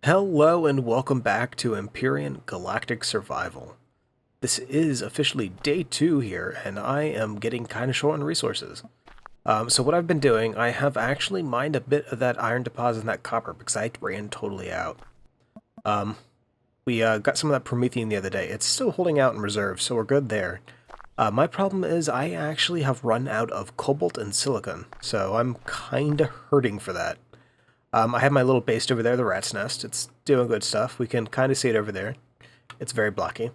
Hello and welcome back to Empyrion Galactic Survival. This is officially day 2 here, and I am getting kind of short on resources. So what I've been doing, I have actually mined a bit of that iron deposit and that copper because I ran totally out. We got some of that Promethean the other day. It's still holding out in reserve, so we're good there. My problem is I actually have run out of cobalt and silicon, so I'm kind of hurting for that. I have my little base over there, the rat's nest. It's doing good stuff. We can kind of see it over there. It's very blocky.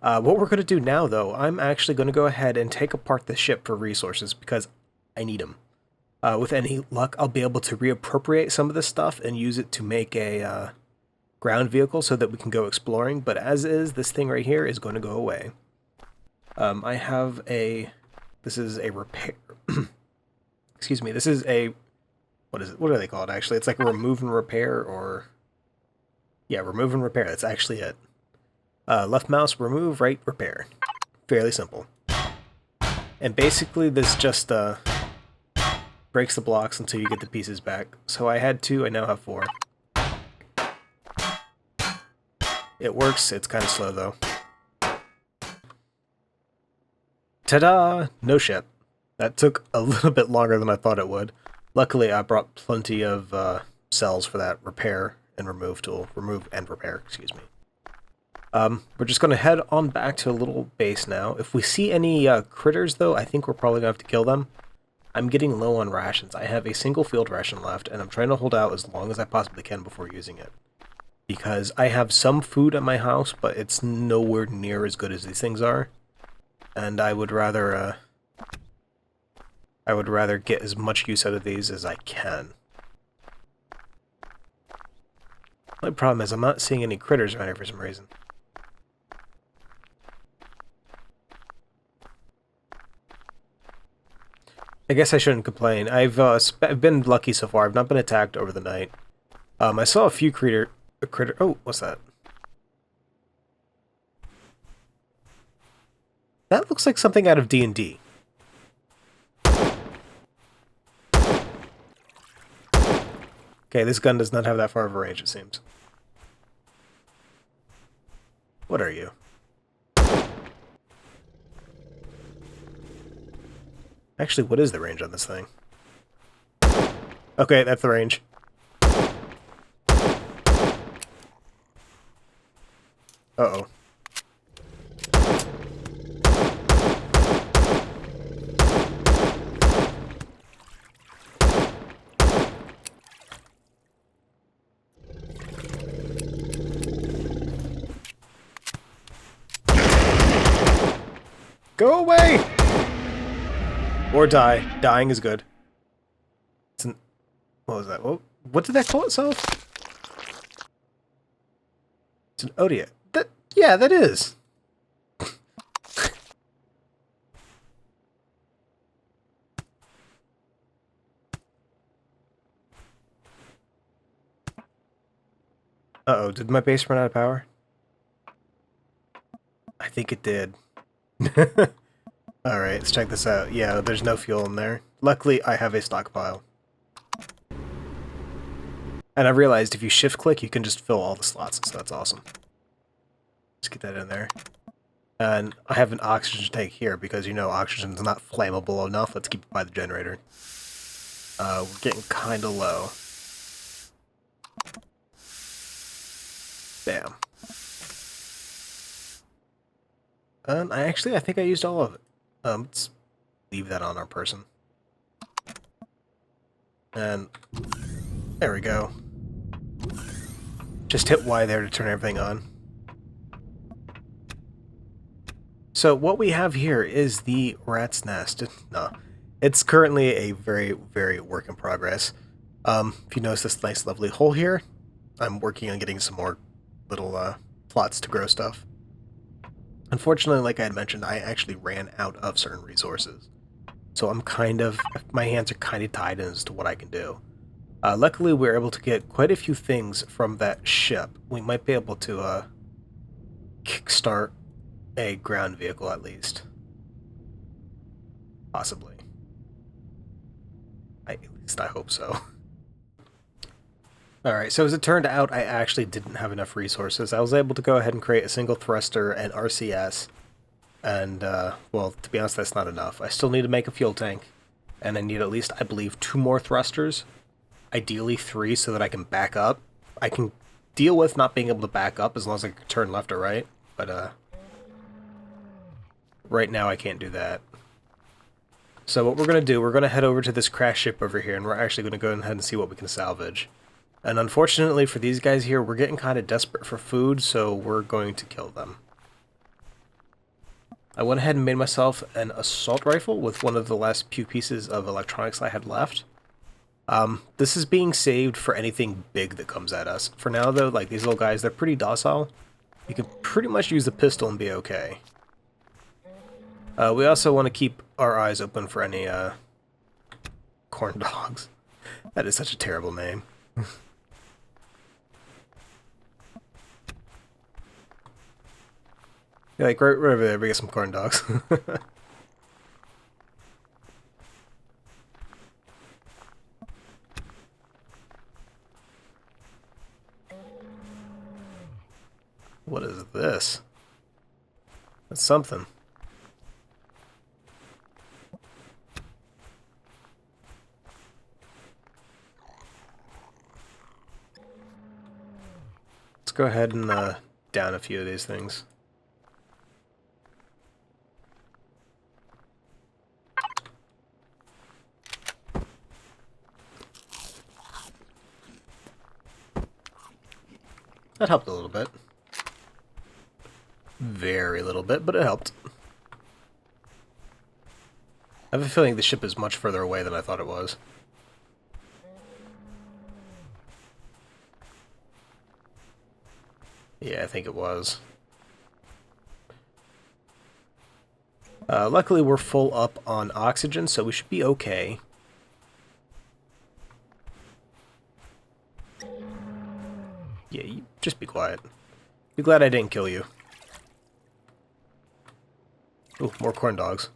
What we're going to do now, though, I'm actually going to go ahead and take apart the ship for resources because I need them. With any luck, I'll be able to reappropriate some of this stuff and use it to make a ground vehicle so that we can go exploring. But as is, this thing right here is going to go away. I have a... This is a repair... Excuse me. This is a... What is it? What are they called, actually? It's like a remove and repair, or... Yeah, remove and repair. That's actually it. Left mouse, remove, right, repair. Fairly simple. And basically, this just breaks the blocks until you get the pieces back. So I had 2, I now have 4. It works, it's kind of slow, though. Ta-da! No ship. That took a little bit longer than I thought it would. Luckily, I brought plenty of cells for that repair and remove tool. Remove and repair, excuse me. We're just going to head on back to a little base now. If we see any critters, though, I think we're probably going to have to kill them. I'm getting low on rations. I have a single field ration left, and I'm trying to hold out as long as I possibly can before using it. Because I have some food at my house, but it's nowhere near as good as these things are. And I would rather get as much use out of these as I can. My problem is I'm not seeing any critters around here for some reason. I guess I shouldn't complain. I've been lucky so far. I've not been attacked over the night. I saw a few critter... Oh, what's that? That looks like something out of D&D. Okay, this gun does not have that far of a range, it seems. What are you? Actually, what is the range on this thing? Okay, that's the range. Uh-oh. Go away! Or die. Dying is good. It's an... What was that? What did that call itself? It's an Odia. Yeah, that is. Uh-oh, did my base run out of power? I think it did. Alright, let's check this out. Yeah, there's no fuel in there. Luckily, I have a stockpile. And I realized if you shift-click, you can just fill all the slots, so that's awesome. Let's get that in there. And I have an oxygen tank here, because, you know, oxygen's not flammable enough. Let's keep it by the generator. We're getting kinda low. Bam. I think I used all of it. Let's leave that on our person. And there we go. Just hit Y there to turn everything on. So what we have here is the rat's nest. No, it's currently a very, very work in progress. If you notice this nice, lovely hole here, I'm working on getting some more little plots to grow stuff. Unfortunately, like I had mentioned, I actually ran out of certain resources. So I'm my hands are kind of tied as to what I can do. Luckily, we were able to get quite a few things from that ship. We might be able to kickstart a ground vehicle at least. Possibly. At least I hope so. Alright, so as it turned out, I actually didn't have enough resources. I was able to go ahead and create a single thruster and RCS, and, well, to be honest, that's not enough. I still need to make a fuel tank, and I need at least, I believe, 2 more thrusters, ideally 3, so that I can back up. I can deal with not being able to back up as long as I can turn left or right, but, right now I can't do that. So what we're going to do, we're going to head over to this crash ship over here, and we're actually going to go ahead and see what we can salvage. And unfortunately for these guys here, we're getting kind of desperate for food, so we're going to kill them. I went ahead and made myself an assault rifle with one of the last few pieces of electronics I had left. This is being saved for anything big that comes at us. For now, though, like these little guys, they're pretty docile. You can pretty much use the pistol and be okay. We also want to keep our eyes open for any, corn dogs. That is such a terrible name. Yeah, like right over there, we get some corn dogs. What is this? That's something. Let's go ahead and down a few of these things. That helped a little bit. Very little bit, but it helped. I have a feeling the ship is much further away than I thought it was. Yeah, I think it was. Luckily, we're full up on oxygen, so we should be okay. Yeah, you just be quiet. Be glad I didn't kill you. Ooh, more corn dogs.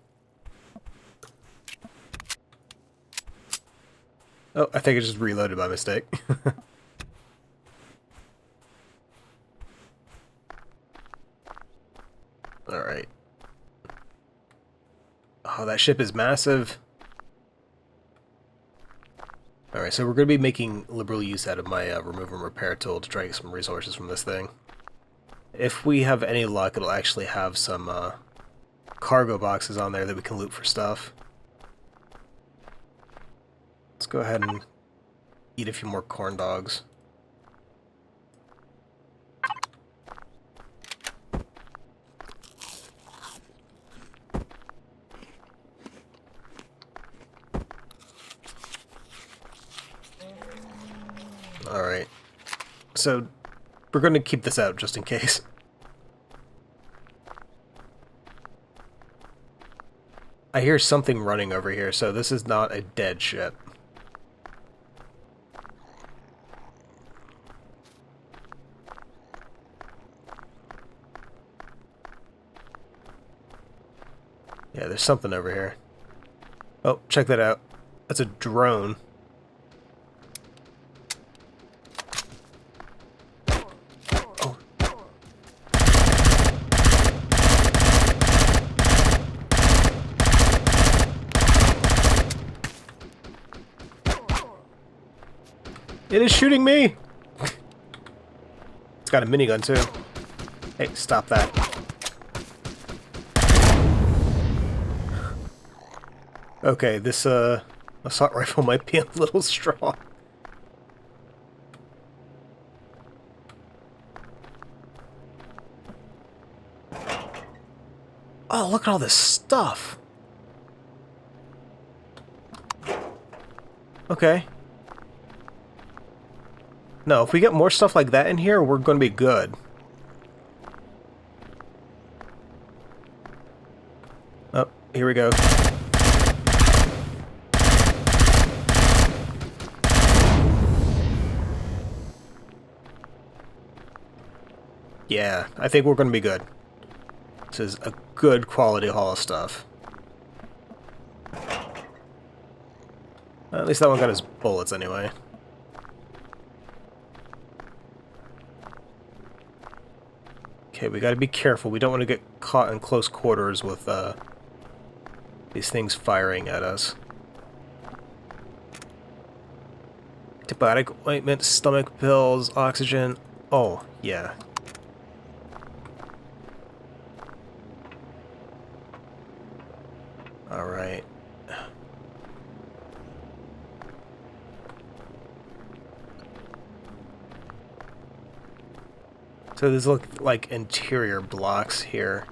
Oh, I think I just reloaded by mistake. Alright. Oh, that ship is massive. Alright, so we're going to be making liberal use out of my remove and repair tool to try to get some resources from this thing. If we have any luck, it'll actually have some cargo boxes on there that we can loot for stuff. Let's go ahead and eat a few more corn dogs. Alright. So, we're going to keep this out just in case. I hear something running over here, so this is not a dead ship. Yeah, there's something over here. Oh, check that out. That's a drone. Oh. It is shooting me! It's got a minigun too. Hey, stop that. Okay, this assault rifle might be a little strong. Oh, look at all this stuff. Okay. No, if we get more stuff like that in here, we're going to be good. Oh, here we go. Yeah, I think we're going to be good. This is a good quality haul of stuff. At least that one got his bullets anyway. Okay, we gotta be careful. We don't want to get caught in close quarters with these things firing at us. Antibiotic ointment, stomach pills, oxygen. Oh, yeah. Alright. So these look like interior blocks here.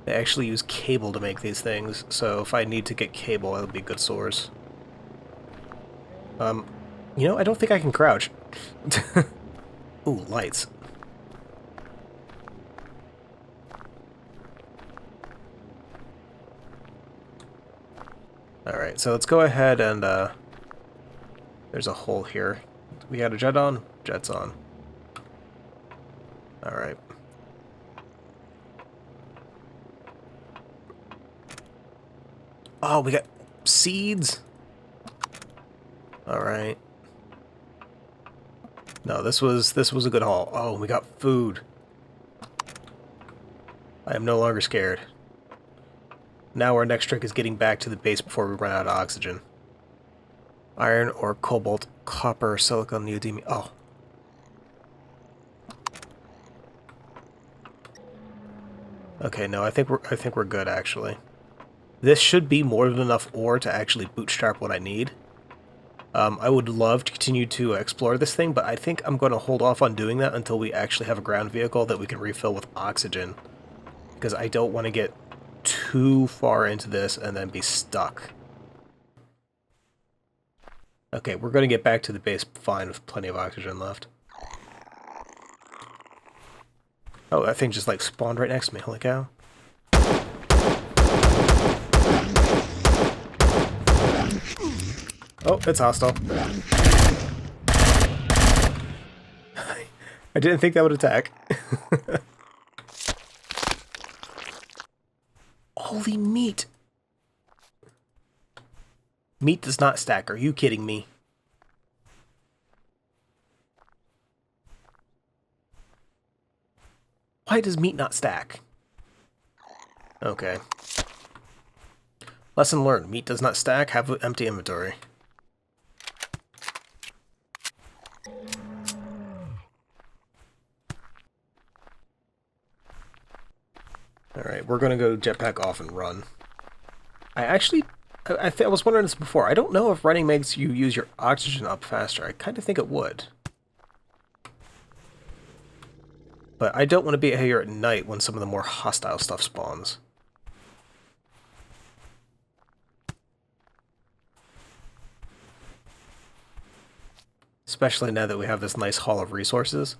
They actually use cable to make these things, so if I need to get cable, that'll be a good source. You know, I don't think I can crouch. Ooh, lights. Alright, so let's go ahead and, there's a hole here. We got a jet on? Jet's on. Alright. Oh, we got seeds? Alright. No, this was a good haul. Oh, we got food. I am no longer scared. Now our next trick is getting back to the base before we run out of oxygen. Iron or cobalt, copper, silicon, neodymium. Oh. Okay, no, I think we're good actually. This should be more than enough ore to actually bootstrap what I need. I would love to continue to explore this thing, but I think I'm going to hold off on doing that until we actually have a ground vehicle that we can refill with oxygen. Because I don't want to get too far into this and then be stuck. Okay, we're going to get back to the base fine with plenty of oxygen left. Oh, that thing just like spawned right next to me, holy cow. Oh, it's hostile. I didn't think that would attack. Holy meat! Meat does not stack, are you kidding me? Why does meat not stack? Okay. Lesson learned, meat does not stack, have an empty inventory. Alright, we're gonna go jetpack off and run. I was wondering this before. I don't know if running makes you use your oxygen up faster. I kind of think it would. But I don't want to be here at night when some of the more hostile stuff spawns. Especially now that we have this nice haul of resources.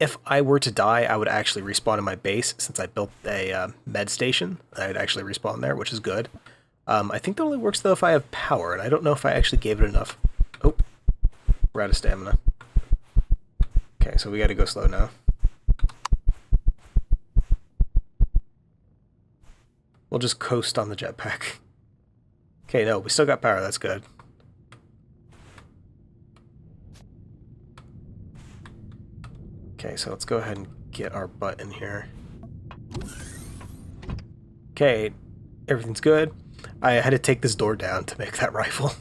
If I were to die, I would actually respawn in my base, since I built a med station. I'd actually respawn there, which is good. I think that only works, though, if I have power, and I don't know if I actually gave it enough. Oh, we're out of stamina. Okay, so we gotta go slow now. We'll just coast on the jetpack. Okay, no, we still got power, that's good. Okay, so let's go ahead and get our butt in here. Okay, everything's good. I had to take this door down to make that rifle.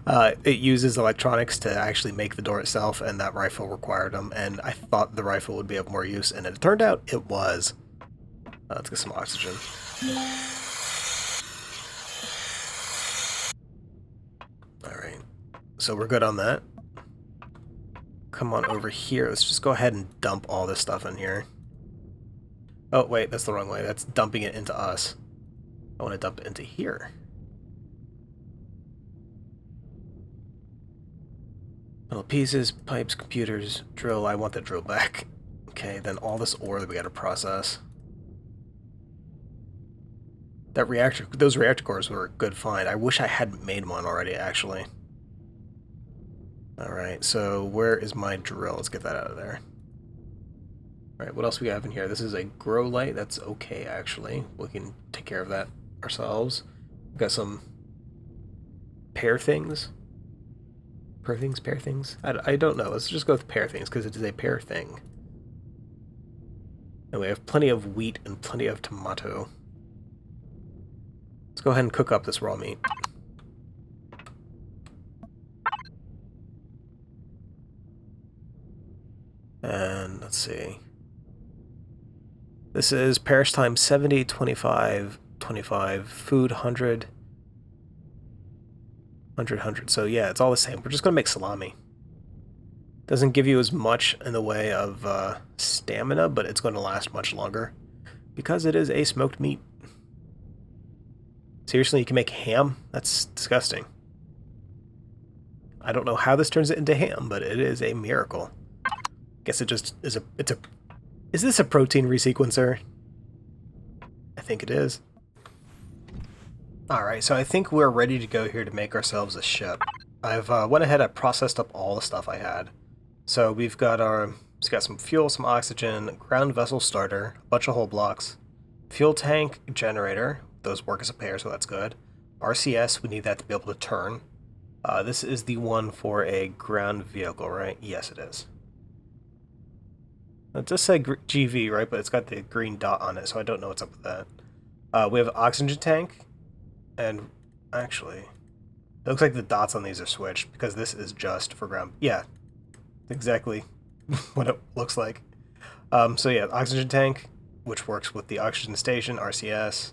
It uses electronics to actually make the door itself, and that rifle required them, and I thought the rifle would be of more use, and it turned out it was. Let's get some oxygen. Alright, so we're good on that. Come on over here. Let's just go ahead and dump all this stuff in here. Oh, wait, that's the wrong way. That's dumping it into us. I want to dump it into here. Metal pieces, pipes, computers, drill. I want the drill back. Okay, then all this ore that we gotta process. That reactor, those reactor cores were a good find. I wish I hadn't made one already, actually. Alright, so where is my drill? Let's get that out of there. Alright, what else we have in here? This is a grow light. That's okay, actually. We can take care of that ourselves. We've got some pair things. Pair things? I don't know. Let's just go with pair things, because it is a pair thing. And we have plenty of wheat and plenty of tomato. Let's go ahead and cook up this raw meat. And let's see. This is perish time 70, 25, 25, food 100, 100, 100. So yeah, it's all the same. We're just going to make salami. Doesn't give you as much in the way of stamina, but it's going to last much longer because it is a smoked meat. Seriously, you can make ham? That's disgusting. I don't know how this turns it into ham, but it is a miracle. Guess it just is Is this a protein resequencer? I think it is. Alright, so I think we're ready to go here to make ourselves a ship. I've went ahead and processed up all the stuff I had. So we've got some fuel, some oxygen, ground vessel starter, a bunch of hull blocks, fuel tank, generator. Those work as a pair, so that's good. RCS, we need that to be able to turn. This is the one for a ground vehicle, right? Yes, it is. It does say GV, right? But it's got the green dot on it, so I don't know what's up with that. We have an oxygen tank, and actually, it looks like the dots on these are switched, because this is just for ground. Yeah, exactly what it looks like. So yeah, oxygen tank, which works with the oxygen station, RCS.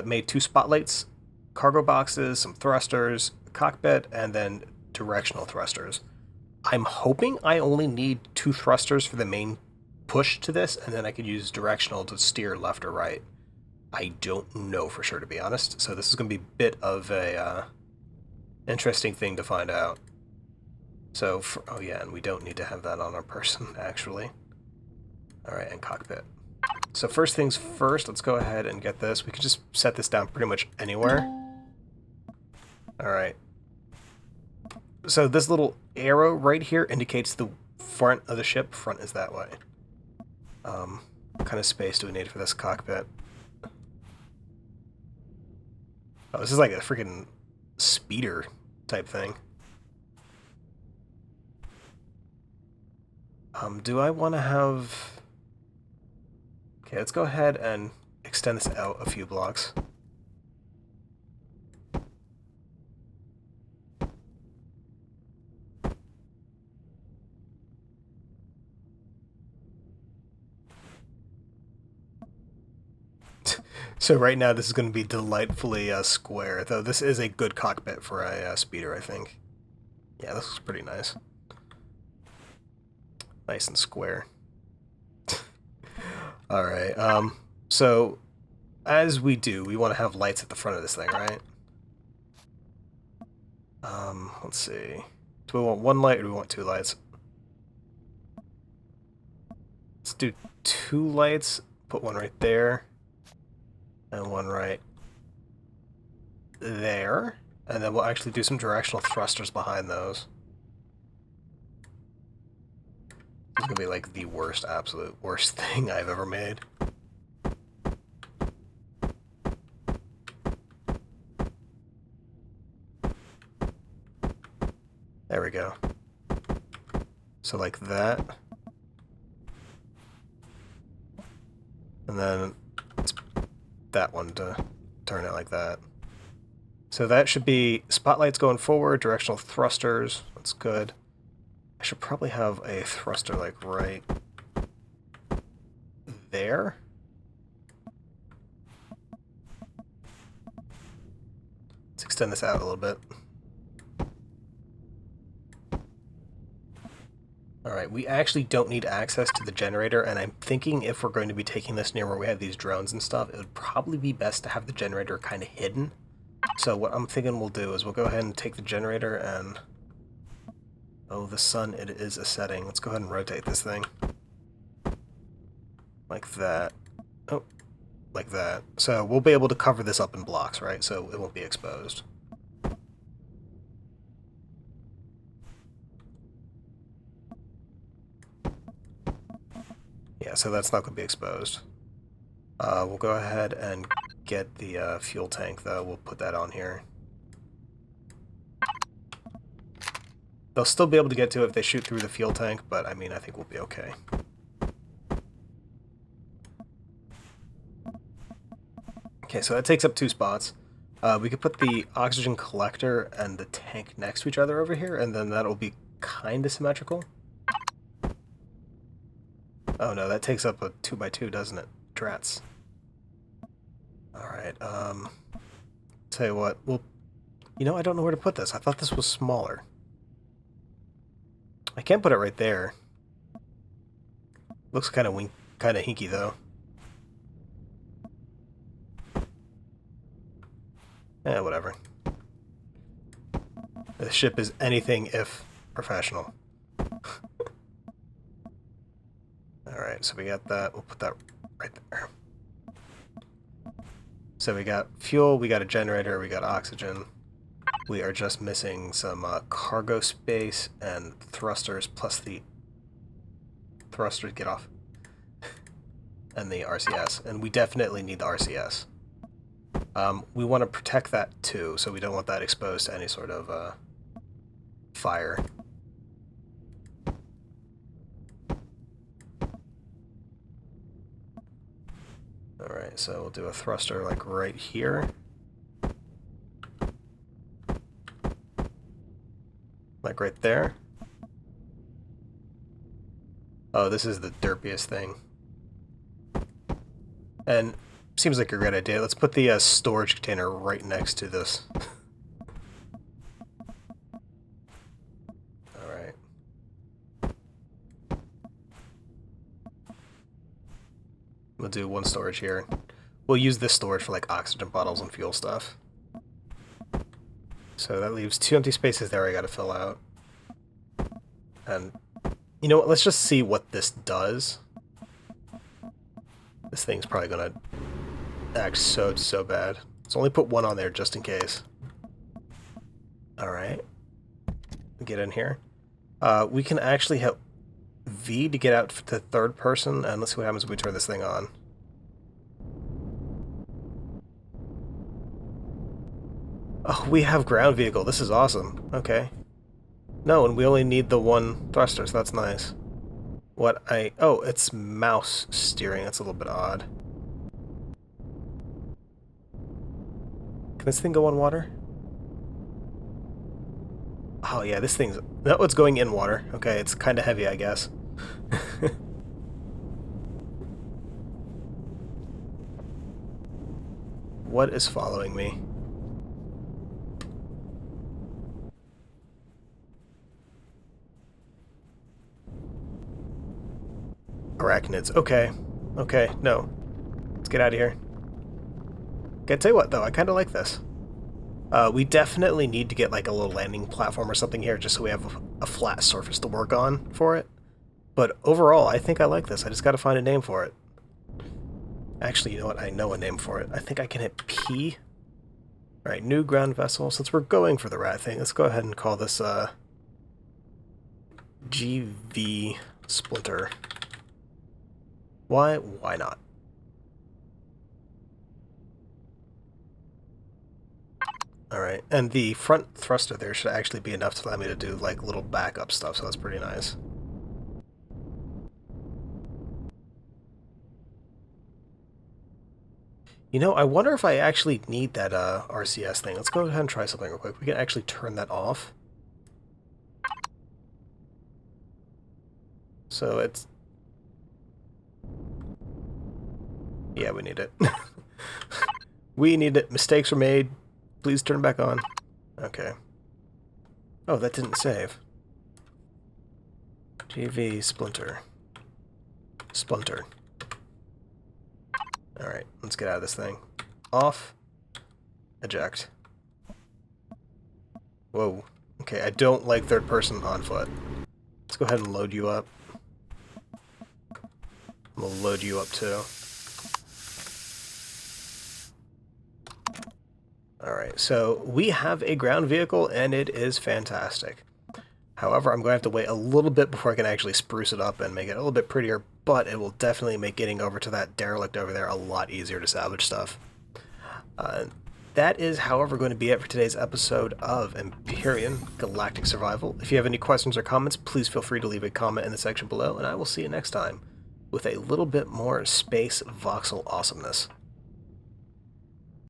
Made 2 spotlights, cargo boxes, some thrusters, cockpit, and then directional thrusters. I'm hoping I only need 2 thrusters for the main push to this, and then I could use directional to steer left or right. I don't know for sure, to be honest, so this is going to be a bit of a interesting thing to find out. So, oh yeah, and we don't need to have that on our person, actually. Alright, and cockpit. So first things first, let's go ahead and get this. We can just set this down pretty much anywhere. Alright. So this little arrow right here indicates the front of the ship. Front is that way. What kind of space do we need for this cockpit? Oh, this is like a freaking speeder type thing. Do I want to have... Okay, let's go ahead and extend this out a few blocks. So right now this is going to be delightfully square, though this is a good cockpit for a speeder, I think. Yeah, this looks pretty nice. Nice and square. Alright, so as we do, we want to have lights at the front of this thing, right? Let's see. Do we want 1 light or do we want 2 lights? Let's do 2 lights, put 1 right there, and 1 right there, and then we'll actually do some directional thrusters behind those. This is going to be like the worst, absolute worst thing I've ever made. There we go. So like that. And then it's that one to turn it like that. So that should be spotlights going forward, directional thrusters. That's good. I should probably have a thruster like right there. Let's extend this out a little bit. Alright, we actually don't need access to the generator, and I'm thinking if we're going to be taking this near where we have these drones and stuff, it would probably be best to have the generator kind of hidden. So what I'm thinking we'll do is we'll go ahead and take the generator and... Oh, the sun, it is a setting. Let's go ahead and rotate this thing. Like that. Oh, like that. So we'll be able to cover this up in blocks, right? So it won't be exposed. Yeah, so that's not going to be exposed. We'll go ahead and get the fuel tank, though. We'll put that on here. They'll still be able to get to it if they shoot through the fuel tank, but I mean, I think we'll be okay. Okay, so that takes up 2 spots. We could put the oxygen collector and the tank next to each other over here, and then that'll be kind of symmetrical. Oh no, that takes up a 2x2, doesn't it? Drats. Alright, tell you what, well, you know, I don't know where to put this. I thought this was smaller. I can't put it right there. Looks kind of hinky, though. Eh, whatever. The ship is anything if professional. Alright, so we got that. We'll put that right there. So we got fuel, we got a generator, we got oxygen. We are just missing some cargo space and thrusters, plus the thrusters, get off, and the RCS. And we definitely need the RCS. We want to protect that too, so we don't want that exposed to any sort of fire. Alright, so we'll do a thruster like right here. Like right there. Oh, this is the derpiest thing. And seems like a great idea. Let's put the storage container right next to this. Alright. We'll do 1 storage here. We'll use this storage for like oxygen bottles and fuel stuff. So that leaves 2 empty spaces there I gotta fill out. And you know what, let's just see what this does. This thing's probably gonna act so bad. So only put 1 on there just in case. Alright. Get in here. We can actually hit V to get out to 3rd person, and let's see what happens when we turn this thing on. Oh, we have ground vehicle. This is awesome. Okay. No, and we only need the 1 thruster, so that's nice. Oh, it's mouse steering. That's a little bit odd. Can this thing go on water? Oh yeah, this thing's... No, it's going in water. Okay, it's kind of heavy, I guess. What is following me? Arachnids. Okay. Okay, no. Let's get out of here. Okay, tell you what, though, I kind of like this. We definitely need to get like a little landing platform or something here just so we have a flat surface to work on for it. But overall, I think I like this. I just got to find a name for it. Actually, you know what? I know a name for it. I think I can hit P. Alright, new ground vessel. Since we're going for the rat thing, let's go ahead and call this GV Splinter. Why? Why not? Alright, and the front thruster there should actually be enough to allow me to do like little backup stuff, so that's pretty nice. You know, I wonder if I actually need that RCS thing. Let's go ahead and try something real quick. We can actually turn that off. So it's... Yeah, we need it. We need it. Mistakes were made. Please turn back on. Okay. Oh, that didn't save. GV Splinter. Splinter. Alright, let's get out of this thing. Off. Eject. Whoa. Okay, I don't like 3rd person on foot. Let's go ahead and load you up. We'll load you up too. Alright, so we have a ground vehicle and it is fantastic. However, I'm going to have to wait a little bit before I can actually spruce it up and make it a little bit prettier, but it will definitely make getting over to that derelict over there a lot easier to salvage stuff. That is, however, going to be it for today's episode of Empyrion Galactic Survival. If you have any questions or comments, please feel free to leave a comment in the section below, and I will see you next time with a little bit more space voxel awesomeness.